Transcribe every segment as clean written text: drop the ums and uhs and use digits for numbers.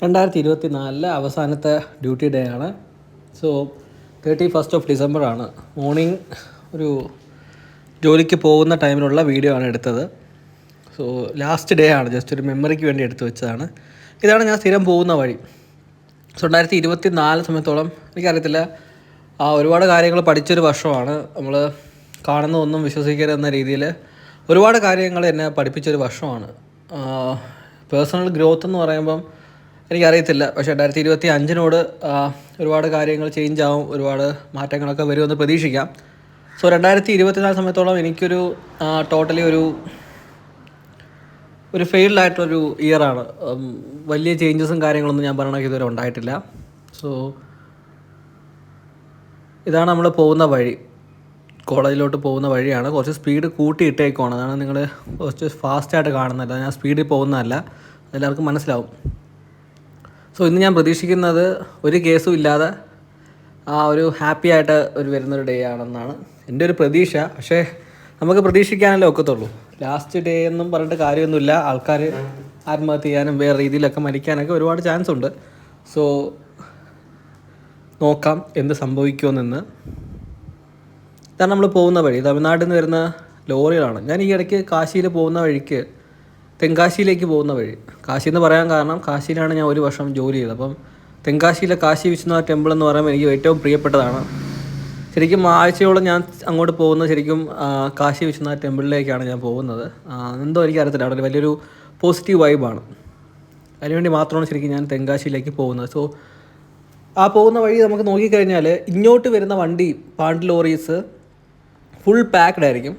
2024 അവസാനത്തെ duty day ആണ്. So 31st of December ആണ്. മോർണിംഗ് ഒരു ജോലിക്ക് പോകുന്ന ടൈമിലുള്ള വീഡിയോ ആണ് എടുത്തത്. സോ ലാസ്റ്റ് ഡേ ആണ്, ജസ്റ്റ് ഒരു മെമ്മറിക്ക് വേണ്ടി എടുത്തു വെച്ചതാണ്. ഇതാണ് ഞാൻ സ്ഥിരം പോകുന്ന വഴി. സോ 2024 സമയത്തോളം എനിക്കറിയത്തില്ല, ഒരുപാട് കാര്യങ്ങൾ പഠിച്ചൊരു വർഷമാണ്. നമ്മൾ കാണുന്നതൊന്നും വിശ്വസിക്കരുതെന്ന രീതിയിൽ ഒരുപാട് കാര്യങ്ങൾ എന്നെ പഠിപ്പിച്ചൊരു വർഷമാണ്. പേഴ്സണൽ ഗ്രോത്ത് എന്ന് പറയുമ്പം എനിക്കറിയത്തില്ല, പക്ഷേ 2025 ഒരുപാട് കാര്യങ്ങൾ ചേഞ്ച് ആവും, ഒരുപാട് മാറ്റങ്ങളൊക്കെ വരുമെന്ന് പ്രതീക്ഷിക്കാം. സോ 2024 സമയത്തോളം എനിക്കൊരു ടോട്ടലി ഒരു ഫെയിൽഡായിട്ടൊരു ഇയറാണ്. വലിയ ചേഞ്ചസും കാര്യങ്ങളൊന്നും ഞാൻ പറയണമെങ്കിൽ ഇതുവരെ ഉണ്ടായിട്ടില്ല. സോ ഇതാണ് നമ്മൾ പോകുന്ന വഴി. കോളേജിലോട്ട് പോകുന്ന വഴിയാണ്. കുറച്ച് സ്പീഡ് കൂട്ടിയിട്ടേക്കുവാണ്. അതാണ് നിങ്ങൾ കുറച്ച് ഫാസ്റ്റായിട്ട് കാണുന്നതല്ല, ഞാൻ സ്പീഡിൽ പോകുന്നതല്ല, എല്ലാവർക്കും മനസ്സിലാവും. സോ ഇന്ന് ഞാൻ പ്രതീക്ഷിക്കുന്നത് ഒരു കേസും ഇല്ലാതെ ഒരു ഹാപ്പി ആയിട്ട് വരുന്നൊരു ഡേ ആണെന്നാണ് എൻ്റെ ഒരു പ്രതീക്ഷ. പക്ഷേ നമുക്ക് പ്രതീക്ഷിക്കാനല്ലേ ഒക്കത്തുള്ളൂ. ലാസ്റ്റ് ഡേ എന്നും പറഞ്ഞിട്ട് കാര്യമൊന്നുമില്ല. ആൾക്കാർ ആത്മഹത്യ ചെയ്യാനും വേറെ രീതിയിലൊക്കെ മരിക്കാനൊക്കെ ഒരുപാട് ചാൻസ് ഉണ്ട്. സോ നോക്കാം എന്ത് സംഭവിക്കുമെന്ന്. ഇതാണ് നമ്മൾ പോകുന്ന വഴി. തമിഴ്നാട്ടിൽ നിന്ന് വരുന്ന ലോറികളാണ്. ഞാൻ ഈ ഇടയ്ക്ക് കാശിയിൽ പോകുന്ന വഴിക്ക് തെങ്കാശിയിലേക്ക് പോകുന്ന വഴി, കാശി എന്ന് പറയാൻ കാരണം കാശിയിലാണ് ഞാൻ ഒരു വർഷം ജോലി ചെയ്തത്. അപ്പം തെങ്കാശിയിലെ കാശി വിശ്വനാഥ് ടെമ്പിൾ എന്ന് പറയുമ്പോൾ എനിക്ക് ഏറ്റവും പ്രിയപ്പെട്ടതാണ്. ശരിക്കും ആഴ്ചയോളം ഞാൻ അങ്ങോട്ട് പോകുന്നത് ശരിക്കും കാശി വിശ്വനാഥ് ടെമ്പിളിലേക്കാണ് ഞാൻ പോകുന്നത്. എന്തോ എനിക്കറിയത്തില്ല, അവിടെ വലിയൊരു പോസിറ്റീവ് വൈബാണ്. അതിനുവേണ്ടി മാത്രമാണ് ശരിക്കും ഞാൻ തെങ്കാശിയിലേക്ക് പോകുന്നത്. സോ ആ പോകുന്ന വഴി നമുക്ക് നോക്കിക്കഴിഞ്ഞാൽ ഇങ്ങോട്ട് വരുന്ന വണ്ടി പാണ്ട് ലോറീസ് ഫുൾ പാക്ഡ് ആയിരിക്കും,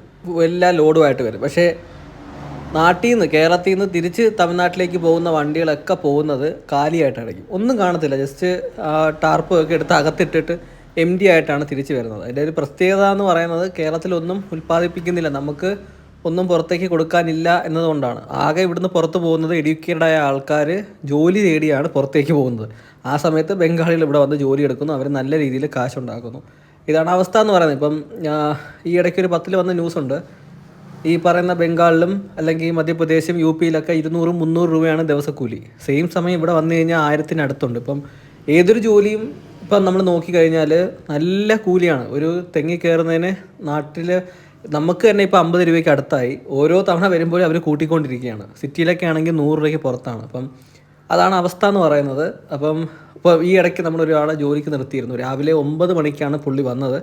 എല്ലാ ലോഡുമായിട്ട് വരും. പക്ഷേ കേരളത്തിൽ നിന്ന് തിരിച്ച് തമിഴ്നാട്ടിലേക്ക് പോകുന്ന വണ്ടികളൊക്കെ പോകുന്നത് കാലിയായിട്ടായിരിക്കും, ഒന്നും കാണത്തില്ല. ജസ്റ്റ് ടാർപ്പ് ഒക്കെ എടുത്ത് അകത്തിട്ടിട്ട് എം ടി ആയിട്ടാണ് തിരിച്ച് വരുന്നത്. അതിൻ്റെ ഒരു പ്രത്യേകത എന്ന് പറയുന്നത് കേരളത്തിലൊന്നും ഉൽപ്പാദിപ്പിക്കുന്നില്ല, നമുക്ക് ഒന്നും പുറത്തേക്ക് കൊടുക്കാനില്ല എന്നതുകൊണ്ടാണ്. ആകെ ഇവിടുന്ന് പുറത്ത് പോകുന്നത് എഡ്യൂക്കേറ്റഡായ ആൾക്കാർ ജോലി തേടിയാണ് പുറത്തേക്ക് പോകുന്നത്. ആ സമയത്ത് ബംഗാളികൾ ഇവിടെ വന്ന് ജോലി എടുക്കുന്നു, അവർ നല്ല രീതിയിൽ കാശുണ്ടാക്കുന്നു. ഇതാണ് അവസ്ഥ എന്ന് പറയുന്നത്. ഇപ്പം ഈ ഇടയ്ക്ക് ഒരു 10 വന്ന ന്യൂസുണ്ട്. ഈ പറയുന്ന ബംഗാളിലും അല്ലെങ്കിൽ മധ്യപ്രദേശും യു പിയിലൊക്കെ 200-300 രൂപയാണ് ദിവസക്കൂലി. സെയിം സമയം ഇവിടെ വന്നു കഴിഞ്ഞാൽ 1000-ന് അടുത്തുണ്ട്. ഇപ്പം ഏതൊരു ജോലിയും ഇപ്പം നമ്മൾ നോക്കിക്കഴിഞ്ഞാൽ നല്ല കൂലിയാണ്. ഒരു തെങ്ങി കയറുന്നതിന് നാട്ടിൽ നമുക്ക് തന്നെ ഇപ്പോൾ 50 രൂപയ്ക്ക് അടുത്തായി. ഓരോ തവണ വരുമ്പോഴും അവർ കൂട്ടിക്കൊണ്ടിരിക്കുകയാണ്. സിറ്റിയിലൊക്കെ ആണെങ്കിൽ 100 രൂപയ്ക്ക് പുറത്താണ്. അപ്പം അതാണ് അവസ്ഥ എന്ന് പറയുന്നത്. അപ്പം ഇപ്പോൾ ഈ ഇടയ്ക്ക് നമ്മളൊരാളെ ജോലിക്ക് നിർത്തിയിരുന്നു. രാവിലെ 9 മണിക്കാണ് പുള്ളി വന്നത്.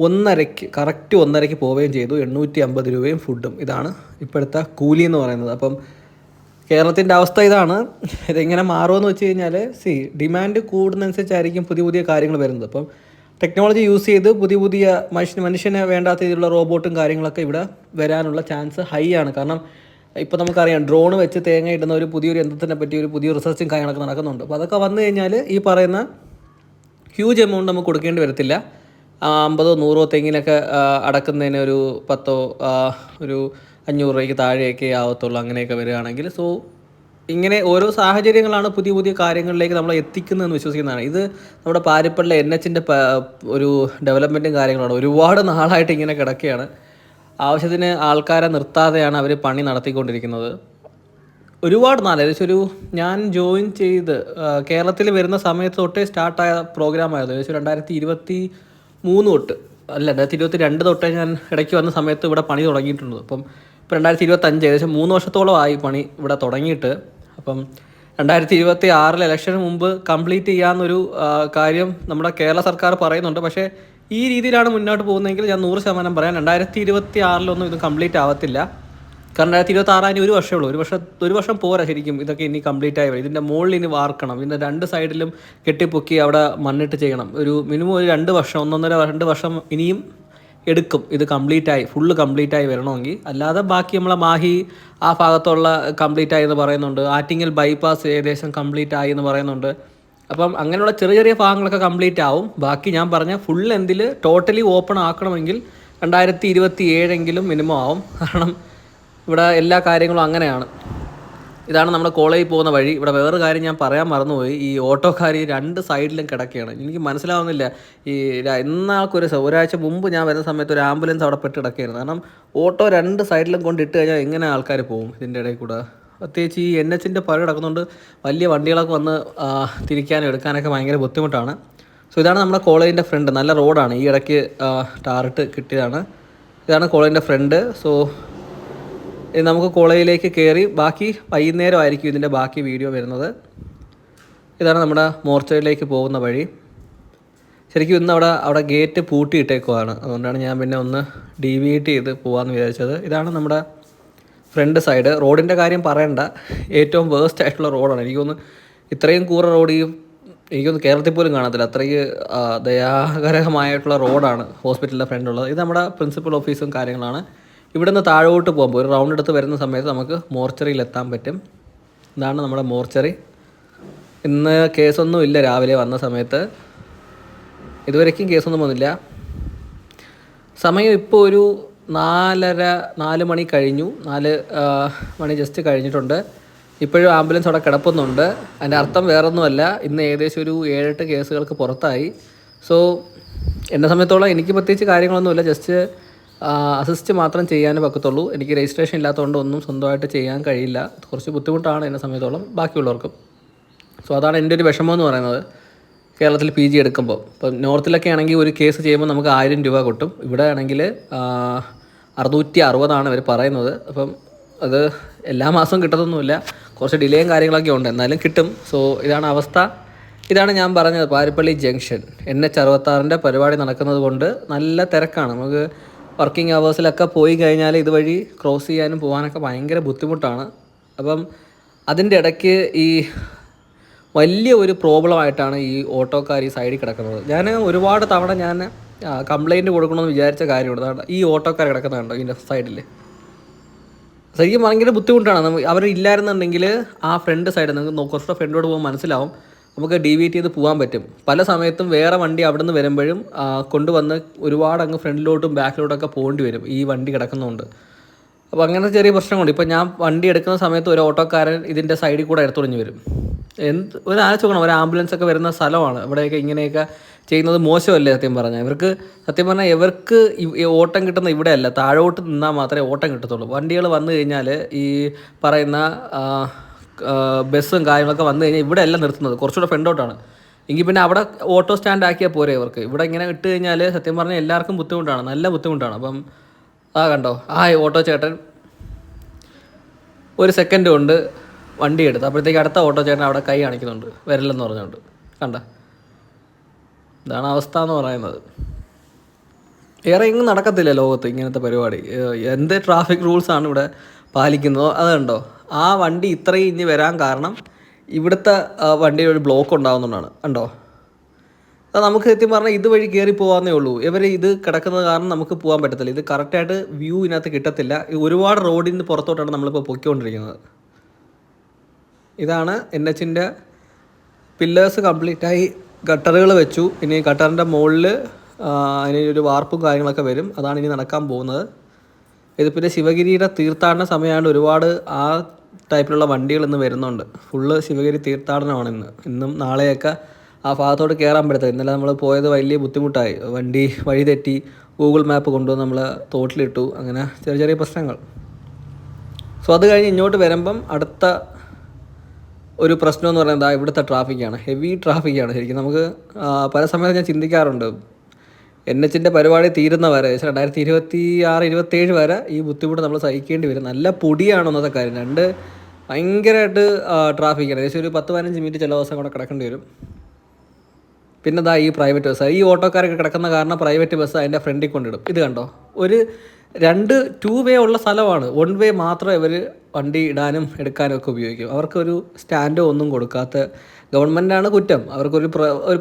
1:30 കറക്റ്റ് 1:30 പോവുകയും ചെയ്തു. 850 രൂപയും ഫുഡും. ഇതാണ് ഇപ്പോഴത്തെ കൂലി എന്ന് പറയുന്നത്. അപ്പം കേരളത്തിൻ്റെ അവസ്ഥ ഇതാണ്. ഇതെങ്ങനെ മാറുമെന്ന് വെച്ച് കഴിഞ്ഞാൽ ഡിമാൻഡ് കൂടുന്നതനുസരിച്ചായിരിക്കും പുതിയ പുതിയ കാര്യങ്ങൾ വരുന്നത്. അപ്പം ടെക്നോളജി യൂസ് ചെയ്ത് പുതിയ മനുഷ്യനെ വേണ്ടാത്ത രീതിയിലുള്ള റോബോട്ടും കാര്യങ്ങളൊക്കെ ഇവിടെ വരാനുള്ള ചാൻസ് ഹൈ ആണ്. കാരണം ഇപ്പോൾ നമുക്കറിയാം, ഡ്രോൺ വെച്ച് തേങ്ങ ഇടുന്ന ഒരു പുതിയൊരു യന്ത്രത്തിനെ പറ്റി ഒരു പുതിയ റിസർച്ചും കാര്യങ്ങളൊക്കെ നടക്കുന്നുണ്ട്. അപ്പോൾ അതൊക്കെ വന്നു കഴിഞ്ഞാൽ ഈ പറയുന്ന ഹ്യൂജ് എമൗണ്ട് നമുക്ക് കൊടുക്കേണ്ടി വരത്തില്ല. 50-100 തെങ്ങിനൊക്കെ അടക്കുന്നതിന് ഒരു 10 ഒരു 500 രൂപയ്ക്ക് താഴെയൊക്കെ ആവത്തുള്ളൂ, അങ്ങനെയൊക്കെ വരികയാണെങ്കിൽ. സോ ഇങ്ങനെ ഓരോ സാഹചര്യങ്ങളാണ് പുതിയ കാര്യങ്ങളിലേക്ക് നമ്മളെ എത്തിക്കുന്നതെന്ന് വിശ്വസിക്കുന്നതാണ്. ഇത് നമ്മുടെ പാരിപ്പള്ളിലെ NHൻ്റെ ഒരു ഡെവലപ്മെൻറ്റും കാര്യങ്ങളാണ്. ഒരുപാട് നാളായിട്ട് ഇങ്ങനെ കിടക്കുകയാണ്. ആവശ്യത്തിന് ആൾക്കാരെ നിർത്താതെയാണ് അവർ പണി നടത്തിക്കൊണ്ടിരിക്കുന്നത്. ഒരുപാട് നാൾ, ഏകദേശം ഞാൻ ജോയിൻ ചെയ്ത് കേരളത്തിൽ വരുന്ന സമയത്ത് തൊട്ടേ സ്റ്റാർട്ടായ പ്രോഗ്രാമായിരുന്നു. ഏകദേശം 2023 തൊട്ട്, അല്ല 2022 തൊട്ടേ ഞാൻ ഇടയ്ക്ക് വന്ന സമയത്ത് ഇവിടെ പണി തുടങ്ങിയിട്ടുണ്ട്. അപ്പം ഇപ്പോൾ 2025 ഏകദേശം 3 വർഷത്തോളമായി പണി ഇവിടെ തുടങ്ങിയിട്ട്. അപ്പം 2026 ഇലക്ഷന് മുമ്പ് കംപ്ലീറ്റ് ചെയ്യാമെന്നൊരു കാര്യം നമ്മുടെ കേരള സർക്കാർ പറയുന്നുണ്ട്. പക്ഷേ ഈ രീതിയിലാണ് മുന്നോട്ട് പോകുന്നതെങ്കിൽ ഞാൻ 100% പറയാം 2026 ഇത് കംപ്ലീറ്റ് ആവത്തില്ല. കാരണം 2026 ഒരു വർഷമേ ഉള്ളൂ. ഒരു വർഷം പോരാ ശരിക്കും ഇതൊക്കെ ഇനി കംപ്ലീറ്റ് ആയി വരും. ഇതിൻ്റെ മുകളിൽ ഇനി വാർക്കണം, ഇതിൻ്റെ 2 സൈഡിലും കെട്ടിപ്പൊക്കി അവിടെ മണ്ണിട്ട് ചെയ്യണം. ഒരു മിനിമം ഒരു 2 വർഷം, 1.5-2 വർഷം ഇനിയും എടുക്കും ഇത് ഫുള്ള് കംപ്ലീറ്റായി വരണമെങ്കിൽ. അല്ലാതെ ബാക്കി നമ്മളെ മാഹി ആ ഭാഗത്തുള്ള കംപ്ലീറ്റ് ആയി എന്ന് പറയുന്നുണ്ട്. ആറ്റിങ്ങൽ ബൈപ്പാസ് ഏകദേശം കംപ്ലീറ്റ് ആയി എന്ന് പറയുന്നുണ്ട്. അപ്പം അങ്ങനെയുള്ള ചെറിയ ഭാഗങ്ങളൊക്കെ കംപ്ലീറ്റ് ആവും. ബാക്കി ഞാൻ പറഞ്ഞ ഫുൾ ടോട്ടലി ഓപ്പൺ ആക്കണമെങ്കിൽ 2027 മിനിമം ആവും. കാരണം ഇവിടെ എല്ലാ കാര്യങ്ങളും അങ്ങനെയാണ്. ഇതാണ് നമ്മുടെ കോളേജിൽ പോകുന്ന വഴി. ഇവിടെ വേറൊരു കാര്യം ഞാൻ പറയാൻ മറന്നുപോയി. ഈ ഓട്ടോക്കാർ 2 സൈഡിലും കിടക്കുകയാണ്. എനിക്ക് മനസ്സിലാവുന്നില്ല. ഒരാഴ്ച മുമ്പ് ഞാൻ വരുന്ന സമയത്ത് ഒരു ആംബുലൻസ് അവിടെ പെട്ട് കിടക്കുകയായിരുന്നു. കാരണം ഓട്ടോ 2 സൈഡിലും കൊണ്ടിട്ട് കഴിഞ്ഞാൽ എങ്ങനെ ആൾക്കാർ പോകും ഇതിൻ്റെ ഇടയിൽ കൂടെ? പ്രത്യേകിച്ച് ഈ NHൻ്റെ പണി കിടക്കുന്നതുകൊണ്ട് വലിയ വണ്ടികളൊക്കെ വന്ന് തിരിക്കാനും എടുക്കാനൊക്കെ ഭയങ്കര ബുദ്ധിമുട്ടാണ്. സോ ഇതാണ് നമ്മുടെ കോളേജിൻ്റെ ഫ്രണ്ട്. നല്ല റോഡാണ്, ഈ ഇടയ്ക്ക് ടാറിട്ട് കിട്ടിയതാണ്. ഇതാണ് കോളേജിൻ്റെ ഫ്രണ്ട്. സോ നമുക്ക് കോളേജിലേക്ക് കയറി ബാക്കി വൈകുന്നേരം ആയിരിക്കും ഇതിൻ്റെ ബാക്കി വീഡിയോ വരുന്നത്. ഇതാണ് നമ്മുടെ മോർച്ചറിയിലേക്ക് പോകുന്ന വഴി. ശരിക്കും ഇന്ന് അവിടെ ഗേറ്റ് പൂട്ടിയിട്ടേക്കുവാണ്. അതുകൊണ്ടാണ് ഞാൻ പിന്നെ ഒന്ന് ഡീവിയേറ്റ് ചെയ്ത് പോകാമെന്ന് വിചാരിച്ചത്. ഇതാണ് നമ്മുടെ ഫ്രണ്ട് സൈഡ്. റോഡിൻ്റെ കാര്യം പറയണ്ട, ഏറ്റവും വേസ്റ്റ് ആയിട്ടുള്ള റോഡാണ്. എനിക്കൊന്ന് ഇത്രയും കൂറ റോഡ് എനിക്കൊന്ന് കേരളത്തിൽ പോലും കാണത്തില്ല. അത്രയ്ക്ക് ദയാകരമായിട്ടുള്ള റോഡാണ് ഹോസ്പിറ്റലിൻ്റെ ഫ്രണ്ടുള്ളത്. ഇത് നമ്മുടെ പ്രിൻസിപ്പൽ ഓഫീസും കാര്യങ്ങളാണ്. ഇവിടെ നിന്ന് താഴോട്ട് പോകുമ്പോൾ ഒരു റൗണ്ട് എടുത്ത് വരുന്ന സമയത്ത് നമുക്ക് മോർച്ചറിയിൽ എത്താൻ പറ്റും. ഇതാണ് നമ്മുടെ മോർച്ചറി. ഇന്ന് കേസൊന്നും ഇല്ല. രാവിലെ വന്ന സമയത്ത് ഇതുവരേക്കും കേസൊന്നും വന്നില്ല. സമയം ഇപ്പോൾ ഒരു 4 മണി കഴിഞ്ഞു. 4 മണി ജസ്റ്റ് കഴിഞ്ഞിട്ടുണ്ട്. ഇപ്പോഴും ആംബുലൻസ് അവിടെ കിടപ്പുന്നുണ്ട്. അതിൻ്റെ അർത്ഥം വേറൊന്നുമല്ല, ഇന്ന് ഏകദേശം ഒരു 7-8 കേസുകൾക്ക് പുറത്തായി. സോ എന്നെ സമയത്തോളം എനിക്ക് പ്രത്യേകിച്ച് കാര്യങ്ങളൊന്നുമില്ല, ജസ്റ്റ് അസിസ്റ്റ് മാത്രം ചെയ്യാനേ പറ്റത്തുള്ളൂ. എനിക്ക് രജിസ്ട്രേഷൻ ഇല്ലാത്തതുകൊണ്ട് ഒന്നും സ്വന്തമായിട്ട് ചെയ്യാൻ കഴിയില്ല. കുറച്ച് ബുദ്ധിമുട്ടാണ് എന്നെ സമയത്തോളം ബാക്കിയുള്ളവർക്കും. സോ അതാണ് എൻ്റെ ഒരു വിഷമം എന്ന് പറയുന്നത്. കേരളത്തിൽ PG എടുക്കുമ്പോൾ ഇപ്പം നോർത്തിലൊക്കെ ആണെങ്കിൽ ഒരു കേസ് ചെയ്യുമ്പോൾ നമുക്ക് 1000 രൂപ കിട്ടും. ഇവിടെ ആണെങ്കിൽ 660 ഇവർ പറയുന്നത്. അപ്പം അത് എല്ലാ മാസവും കിട്ടത്തൊന്നുമില്ല, കുറച്ച് ഡിലേയും കാര്യങ്ങളൊക്കെ ഉണ്ട്, എന്നാലും കിട്ടും. സോ ഇതാണ് അവസ്ഥ. ഇതാണ് ഞാൻ പറഞ്ഞത്, പാരിപ്പള്ളി ജംഗ്ഷൻ NH66 പരിപാടി നടക്കുന്നത് കൊണ്ട് നല്ല തിരക്കാണ്. നമുക്ക് വർക്കിംഗ് അവേഴ്സിലൊക്കെ പോയി കഴിഞ്ഞാൽ ഇതുവഴി ക്രോസ് ചെയ്യാനും പോകാനൊക്കെ ഭയങ്കര ബുദ്ധിമുട്ടാണ്. അപ്പം അതിൻ്റെ ഇടയ്ക്ക് ഈ വലിയ ഒരു പ്രോബ്ലമായിട്ടാണ് ഈ ഓട്ടോക്കാർ ഈ സൈഡിൽ കിടക്കുന്നത്. ഞാൻ ഒരുപാട് തവണ കംപ്ലയിൻറ്റ് കൊടുക്കണമെന്ന് വിചാരിച്ച കാര്യമുണ്ട്. ഈ ഓട്ടോക്കാർ കിടക്കുന്നുണ്ടോ ഇതിൻ്റെ സൈഡിൽ, ശരിക്കും ഭയങ്കര ബുദ്ധിമുട്ടാണ്. അവരില്ലായിരുന്നുണ്ടെങ്കിൽ ആ ഫ്രണ്ട് സൈഡിൽ നിങ്ങൾക്ക് കുറച്ചുകൂടെ ഫ്രണ്ടോട് പോകുമ്പോൾ മനസ്സിലാവും, നമുക്ക് ഡീവിയേറ്റ് ചെയ്ത് പോകാൻ പറ്റും. പല സമയത്തും വേറെ വണ്ടി അവിടെ നിന്ന് വരുമ്പോഴും കൊണ്ടുവന്ന് ഒരുപാട് അങ്ങ് ഫ്രണ്ടിലോട്ടും ബാക്കിലോട്ടൊക്കെ പോകേണ്ടി വരും ഈ വണ്ടി കിടക്കുന്നതുകൊണ്ട്. അപ്പോൾ അങ്ങനത്തെ ചെറിയ പ്രശ്നങ്ങളുണ്ട്. ഇപ്പോൾ ഞാൻ വണ്ടി എടുക്കുന്ന സമയത്ത് ഒരു ഓട്ടോക്കാരൻ ഇതിൻ്റെ സൈഡിൽ കൂടെ എടുത്തുടഞ്ഞ് വരും. ഒരു ആലോചിച്ച് നോക്കണം, ഒരു ആംബുലൻസ് ഒക്കെ വരുന്ന സ്ഥലമാണ്. ഇവിടെയൊക്കെ ഇങ്ങനെയൊക്കെ ചെയ്യുന്നത് മോശമല്ലേ സത്യം പറഞ്ഞാൽ. ഇവർക്ക് ഈ ഓട്ടം കിട്ടുന്ന ഇവിടെയല്ല, താഴോട്ട് നിന്നാൽ മാത്രമേ ഓട്ടം കിട്ടത്തുള്ളൂ. വണ്ടികൾ വന്നു കഴിഞ്ഞാൽ ഈ പറയുന്ന ബസ്സും കാര്യങ്ങളൊക്കെ വന്നു കഴിഞ്ഞാൽ ഇവിടെ അല്ല നിർത്തുന്നത്, കുറച്ചുകൂടെ ഫ്രണ്ടോട്ടാണ്. എങ്കിൽ പിന്നെ അവിടെ ഓട്ടോ സ്റ്റാൻഡ് ആക്കിയാൽ പോരെ ഇവർക്ക്. ഇവിടെ ഇങ്ങനെ ഇട്ട് കഴിഞ്ഞാൽ സത്യം പറഞ്ഞാൽ എല്ലാവർക്കും ബുദ്ധിമുട്ടാണ്, നല്ല ബുദ്ധിമുട്ടാണ്. അപ്പം കണ്ടോ, ഓട്ടോ ചേട്ടൻ ഒരു സെക്കൻഡ് കൊണ്ട് വണ്ടി എടുത്ത്, അപ്പോഴത്തേക്ക് അടുത്ത ഓട്ടോ ചേട്ടൻ അവിടെ കൈ കാണിക്കുന്നുണ്ട് വരില്ലെന്ന് പറഞ്ഞുകൊണ്ട്. കണ്ട, ഇതാണ് അവസ്ഥ എന്ന് പറയുന്നത്. വേറെ എങ്ങും നടക്കത്തില്ല ലോകത്ത് ഇങ്ങനത്തെ പരിപാടി. എന്ത് ട്രാഫിക് റൂൾസാണ് ഇവിടെ പാലിക്കുന്നതോ അത് കണ്ടോ. ആ വണ്ടി ഇത്രയും ഇനി വരാൻ കാരണം ഇവിടുത്തെ വണ്ടിയിൽ ഒരു ബ്ലോക്ക് ഉണ്ടാകുന്നതുകൊണ്ടാണ്. കണ്ടോ, അത് നമുക്ക് സത്യം പറഞ്ഞാൽ ഇതുവഴി കയറി പോകാമെന്നേ ഉള്ളൂ. ഇത് കിടക്കുന്നത് കാരണം നമുക്ക് പോകാൻ പറ്റത്തില്ല. ഇത് കറക്റ്റായിട്ട് വ്യൂ ഇതിനകത്ത് കിട്ടത്തില്ല. ഒരുപാട് റോഡിൽ നിന്ന് പുറത്തോട്ടാണ് നമ്മളിപ്പോൾ പൊയ്ക്കൊണ്ടിരിക്കുന്നത്. ഇതാണ് NHൻ്റെ പില്ലേഴ്സ് കംപ്ലീറ്റായി ഗട്ടറുകൾ വെച്ചു. ഇനി ഗട്ടറിൻ്റെ മുകളിൽ അതിനൊരു വാർപ്പും കാര്യങ്ങളൊക്കെ വരും. അതാണ് ഇനി നടക്കാൻ പോകുന്നത്. ഇത് പിന്നെ ശിവഗിരിയുടെ തീർത്ഥാടന സമയമായതുകൊണ്ട് ഒരുപാട് ആ ടൈപ്പിലുള്ള വണ്ടികൾ ഇന്ന് വരുന്നുണ്ട്. ഫുള്ള് ശിവഗിരി തീർത്ഥാടനമാണ് ഇന്നും നാളെയൊക്കെ ആ ഭാഗത്തോട്ട് കയറാൻ പറ്റത്തില്ല. ഇന്നലെ നമ്മൾ പോയത് വലിയ ബുദ്ധിമുട്ടായി. വഴി തെറ്റി ഗൂഗിൾ മാപ്പ് കൊണ്ടുവന്ന് നമ്മൾ തോട്ടിലിട്ടു. അങ്ങനെ ചെറിയ ചെറിയ പ്രശ്നങ്ങൾ. സോ അത് കഴിഞ്ഞ് ഇങ്ങോട്ട് വരുമ്പം അടുത്ത ഒരു പ്രശ്നം എന്ന് പറയുന്നത് ഇവിടുത്തെ ട്രാഫിക്കാണ്. ഹെവി ട്രാഫിക്കാണ് ശരിക്കും. നമുക്ക് പല സമയത്ത് ഞാൻ ചിന്തിക്കാറുണ്ട്, NHൻ്റെ പരിപാടി തീരുന്ന വരെ 2026-27 വരെ ഈ ബുദ്ധിമുട്ട് നമ്മൾ സഹിക്കേണ്ടി വരും. നല്ല പൊടിയാണ് ഒന്നത്തെ കാര്യം. ഭയങ്കരമായിട്ട് ട്രാഫിക്കാണ്. ഏകദേശം ഒരു 10-15 മിനിറ്റ് ചില ദിവസം കൂടെ കിടക്കേണ്ടി വരും. പിന്നെ ഈ പ്രൈവറ്റ് ബസ്, ഈ ഓട്ടോക്കാരൊക്കെ കിടക്കുന്ന കാരണം പ്രൈവറ്റ് ബസ് അതിൻ്റെ ഫ്രണ്ടിൽ കൊണ്ടിടും. ഇത് കണ്ടോ, ഒരു 2 വേ ഉള്ള സ്ഥലമാണ്. 1 വേ മാത്രമേ ഇവർ വണ്ടി ഇടാനും എടുക്കാനും ഒക്കെ ഉപയോഗിക്കും. അവർക്കൊരു സ്റ്റാൻഡോ ഒന്നും കൊടുക്കാത്ത ഗവൺമെൻറ്റാണ് കുറ്റം. അവർക്കൊരു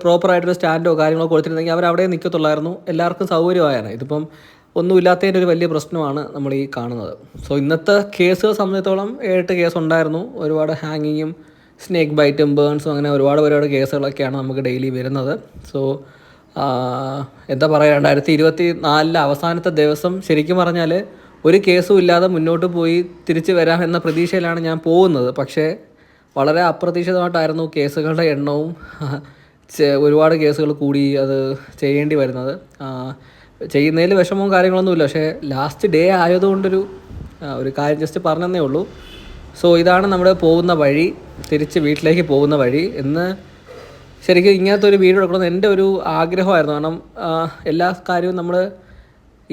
പ്രോപ്പറായിട്ടൊരു സ്റ്റാൻഡോ കാര്യങ്ങളോ കൊടുത്തിരുന്നെങ്കിൽ അവരവിടെ നിൽക്കത്തുള്ളായിരുന്നു, എല്ലാവർക്കും സൗകര്യമായാണ്. ഇതിപ്പം ഒന്നുമില്ലാത്തതിൻ്റെ ഒരു വലിയ പ്രശ്നമാണ് നമ്മൾ ഈ കാണുന്നത്. സോ ഇന്നത്തെ കേസുകൾ സംബന്ധിച്ചിടത്തോളം 7-8 കേസ് ഉണ്ടായിരുന്നു. ഒരുപാട് ഹാങ്ങിങ്ങും സ്നേക്ക് ബൈറ്റും ബേൺസും അങ്ങനെ ഒരുപാട് കേസുകളൊക്കെയാണ് നമുക്ക് ഡെയിലി വരുന്നത്. സോ എന്താ പറയുക, 2024 അവസാനത്തെ ദിവസം ശരിക്കും പറഞ്ഞാൽ ഒരു കേസും ഇല്ലാതെ മുന്നോട്ട് പോയി തിരിച്ച് വരാം എന്ന പ്രതീക്ഷയിലാണ് ഞാൻ പോകുന്നത്. പക്ഷേ വളരെ അപ്രതീക്ഷിതമായിട്ടായിരുന്നു കേസുകളുടെ എണ്ണവും ഒരുപാട് കേസുകൾ കൂടി അത് ചെയ്യേണ്ടി വരുന്നത്. ചെയ്യുന്നതിൽ വിഷമവും കാര്യങ്ങളൊന്നുമില്ല. പക്ഷേ ലാസ്റ്റ് ഡേ ആയതുകൊണ്ടൊരു കാര്യം ജസ്റ്റ് പറഞ്ഞതേ ഉള്ളൂ. സോ ഇതാണ് നമ്മൾ പോകുന്ന വഴി, തിരിച്ച് വീട്ടിലേക്ക് പോകുന്ന വഴി. ഇന്ന് ശരിക്കും ഇങ്ങനത്തെ ഒരു വീഡിയോ എടുക്കണമെന്ന് എൻ്റെ ഒരു ആഗ്രഹമായിരുന്നു. കാരണം എല്ലാ കാര്യവും നമ്മൾ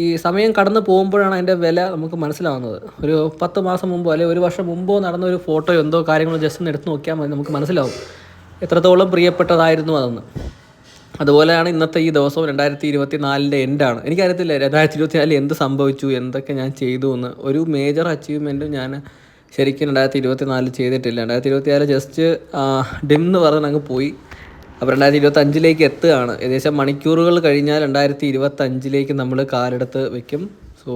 ഈ സമയം കടന്നു പോകുമ്പോഴാണ് അതിൻ്റെ വില നമുക്ക് മനസ്സിലാവുന്നത്. ഒരു 10 മാസം മുമ്പോ അല്ലെങ്കിൽ 1 വർഷം മുമ്പോ നടന്ന ഒരു ഫോട്ടോയോ എന്തോ കാര്യങ്ങളോ ജസ്റ്റ് ഒന്ന് എടുത്ത് നോക്കിയാൽ മതി, നമുക്ക് മനസ്സിലാവും എത്രത്തോളം പ്രിയപ്പെട്ടതായിരുന്നു അതെന്ന്. അതുപോലെയാണ് ഇന്നത്തെ ഈ ദിവസവും 2024 എൻഡാണ്. എനിക്കറിയത്തില്ല 2024 എന്ത് സംഭവിച്ചു, എന്തൊക്കെ ഞാൻ ചെയ്തു എന്ന്. ഒരു മേജർ അച്ചീവ്മെൻറ്റും ഞാൻ ശരിക്കും 2024 ചെയ്തിട്ടില്ല. 2024 ജസ്റ്റ് ഡിം എന്ന് പറഞ്ഞ് അങ്ങ് പോയി. അപ്പോൾ 2025 എത്തുകയാണ്. ഏകദേശം മണിക്കൂറുകൾ കഴിഞ്ഞാൽ 2025 നമ്മൾ കാലെടുത്ത് വെക്കും. സോ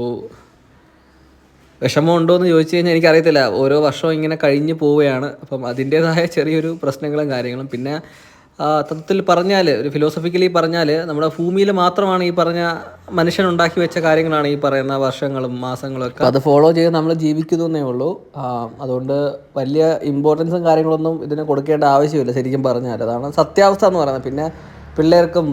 വിഷമമുണ്ടോ എന്ന് ചോദിച്ചു കഴിഞ്ഞാൽ എനിക്കറിയത്തില്ല. ഓരോ വർഷവും ഇങ്ങനെ കഴിഞ്ഞ് പോവുകയാണ്. അപ്പം അതിൻ്റേതായ ചെറിയൊരു പ്രശ്നങ്ങളും കാര്യങ്ങളും. പിന്നെ തത്വത്തിൽ പറഞ്ഞാൽ, ഒരു ഫിലോസഫിക്കലി പറഞ്ഞാൽ, നമ്മുടെ ഭൂമിയിൽ മാത്രമാണ് ഈ പറഞ്ഞ മനുഷ്യനുണ്ടാക്കി വെച്ച കാര്യങ്ങളാണ് ഈ പറയുന്ന വർഷങ്ങളും മാസങ്ങളും ഒക്കെ. അത് ഫോളോ ചെയ്ത് നമ്മൾ ജീവിക്കുന്നേ ഉള്ളൂ. അതുകൊണ്ട് വലിയ ഇമ്പോർട്ടൻസും കാര്യങ്ങളൊന്നും ഇതിന് കൊടുക്കേണ്ട ആവശ്യമില്ല ശരിക്കും പറഞ്ഞാൽ. അതാണ് സത്യാവസ്ഥ എന്ന് പറയുന്നത്. പിന്നെ പിള്ളേർക്കും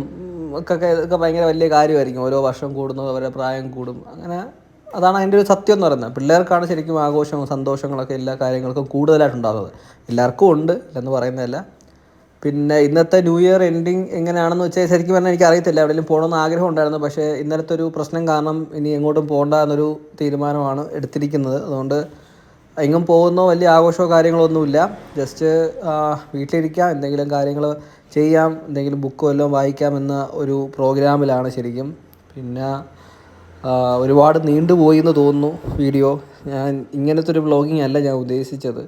ഒക്കെ ഭയങ്കര വലിയ കാര്യമായിരിക്കും. ഓരോ വർഷം കൂടുന്നു, അവരുടെ പ്രായം കൂടും. അങ്ങനെ അതാണ് അതിൻ്റെ ഒരു സത്യം എന്ന് പറയുന്നത്. പിള്ളേർക്കാണ് ശരിക്കും ആഘോഷവും സന്തോഷങ്ങളൊക്കെ എല്ലാ കാര്യങ്ങൾക്കും കൂടുതലായിട്ടുണ്ടാകുന്നത്. എല്ലാവർക്കും ഉണ്ട് എന്ന് പറയുന്നതല്ല. പിന്നെ ഇന്നത്തെ ന്യൂ ഇയർ എൻഡിങ് എങ്ങനെയാണെന്ന് വെച്ചാൽ ശരിക്കും പറഞ്ഞാൽ എനിക്കറിയത്തില്ല. എവിടെയെങ്കിലും പോകണമെന്ന് ആഗ്രഹം ഉണ്ടായിരുന്നു. പക്ഷേ ഇന്നലത്തെ ഒരു പ്രശ്നം കാരണം ഇനി എങ്ങോട്ടും പോകണ്ട എന്നൊരു തീരുമാനമാണ് എടുത്തിരിക്കുന്നത്. അതുകൊണ്ട് എങ്ങും പോകുന്നോ വലിയ ആഘോഷമോ കാര്യങ്ങളൊന്നുമില്ല. ജസ്റ്റ് വീട്ടിലിരിക്കാം, എന്തെങ്കിലും കാര്യങ്ങൾ ചെയ്യാം, എന്തെങ്കിലും ബുക്ക് വല്ലതും വായിക്കാമെന്ന ഒരു പ്രോഗ്രാമിലാണ് ശരിക്കും. പിന്നെ ഒരുപാട് നീണ്ടുപോയി എന്ന് തോന്നുന്നു വീഡിയോ. ഞാൻ ഇങ്ങനത്തെ ഒരു വ്ളോഗിങ് അല്ല ഞാൻ ഉദ്ദേശിച്ചത്.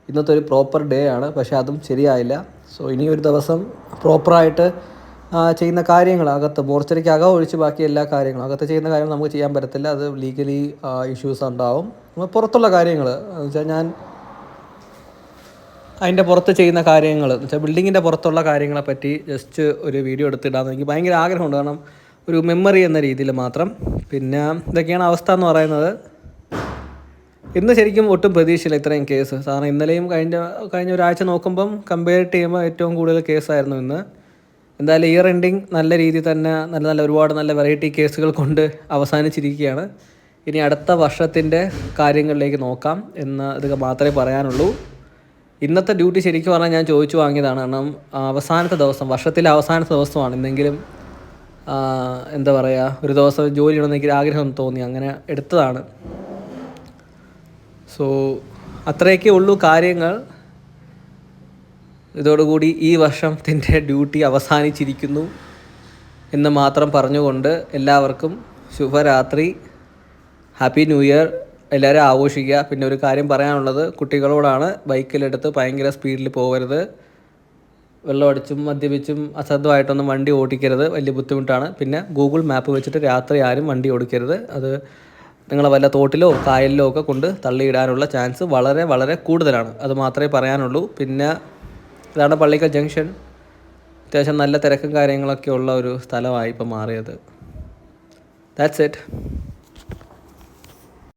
ഇന്നത്തെ ഒരു പ്രോപ്പർ ഡേ ആണ്, പക്ഷേ അതും ശരിയായില്ല. സോ ഇനി ഒരു ദിവസം പ്രോപ്പറായിട്ട് ചെയ്യുന്ന കാര്യങ്ങൾ, അകത്ത് മോർച്ചറിക്ക് അകം ഒഴിച്ച് ബാക്കി എല്ലാ കാര്യങ്ങളും, അകത്ത് ചെയ്യുന്ന കാര്യങ്ങൾ നമുക്ക് ചെയ്യാൻ പറ്റത്തില്ല. അത് ലീഗലി ഇഷ്യൂസ് ഉണ്ടാവും. പുറത്തുള്ള കാര്യങ്ങൾ എന്ന് വെച്ചാൽ ഞാൻ അതിൻ്റെ പുറത്ത് ചെയ്യുന്ന കാര്യങ്ങൾ എന്ന് വെച്ചാൽ ബിൽഡിങ്ങിൻ്റെ പുറത്തുള്ള കാര്യങ്ങളെ പറ്റി ജസ്റ്റ് ഒരു വീഡിയോ എടുത്തിടാമെന്ന് എനിക്ക് ഭയങ്കര ആഗ്രഹമുണ്ട്. കാരണം ഒരു മെമ്മറി എന്ന രീതിയിൽ മാത്രം. പിന്നെ ഇതൊക്കെയാണ് അവസ്ഥ എന്ന് പറയുന്നത്. ഇന്ന് ശരിക്കും ഒട്ടും പ്രതീക്ഷയില്ല ഇത്രയും കേസ്. സാധാരണ ഇന്നലെയും കഴിഞ്ഞ ഒരാഴ്ച നോക്കുമ്പം കമ്പയർ ചെയ്യുമ്പോൾ ഏറ്റവും കൂടുതൽ കേസായിരുന്നു ഇന്ന്. എന്തായാലും ഇയർ എൻഡിങ് നല്ല രീതിയിൽ തന്നെ നല്ല ഒരുപാട് നല്ല വെറൈറ്റി കേസുകൾ കൊണ്ട് അവസാനിച്ചിരിക്കുകയാണ്. ഇനി അടുത്ത വർഷത്തിൻ്റെ കാര്യങ്ങളിലേക്ക് നോക്കാം എന്ന് ഇതൊക്കെ മാത്രമേ പറയാനുള്ളൂ. ഇന്നത്തെ ഡ്യൂട്ടി ശരിക്കും പറഞ്ഞാൽ ഞാൻ ചോദിച്ചു വാങ്ങിയതാണ്. കാരണം അവസാനത്തെ ദിവസം, വർഷത്തിലെ അവസാനത്തെ ദിവസമാണ്. ഇന്നെങ്കിലും എന്താ പറയുക, ഒരു ദിവസം ജോലി ചെയ്യണമെന്ന് എനിക്ക് ആഗ്രഹം തോന്നി, അങ്ങനെ എടുത്തതാണ്. സോ അത്രയൊക്കെ ഉള്ളൂ കാര്യങ്ങൾ. ഇതോടുകൂടി ഈ വർഷത്തിൻ്റെ ഡ്യൂട്ടി അവസാനിച്ചിരിക്കുന്നു എന്ന് മാത്രം പറഞ്ഞുകൊണ്ട് എല്ലാവർക്കും ശുഭരാത്രി, ഹാപ്പി ന്യൂ ഇയർ. എല്ലാവരും ആഘോഷിക്കുക. പിന്നെ ഒരു കാര്യം പറയാനുള്ളത് കുട്ടികളോടാണ്. ബൈക്കിലെടുത്ത് ഭയങ്കര സ്പീഡിൽ പോകരുത്. വെള്ളമടിച്ചും മദ്യപിച്ചും അശ്രദ്ധമായിട്ടൊന്നും വണ്ടി ഓടിക്കരുത്, വലിയ ബുദ്ധിമുട്ടാണ്. പിന്നെ ഗൂഗിൾ മാപ്പ് വെച്ചിട്ട് രാത്രി ആരും വണ്ടി ഓടിക്കരുത്. അത് നിങ്ങളെ വല്ല തോട്ടിലോ കായലിലോ ഒക്കെ കൊണ്ട് തള്ളിയിടാനുള്ള ചാൻസ് വളരെ വളരെ കൂടുതലാണ്. അത് മാത്രമേ പറയാനുള്ളൂ. പിന്നെ ഇതാണ് പള്ളിക്കൽ ജംഗ്ഷൻ. അത്യാവശ്യം നല്ല തിരക്കും കാര്യങ്ങളൊക്കെ ഉള്ള ഒരു സ്ഥലമായി ഇപ്പോൾ മാറിയത്. That's it.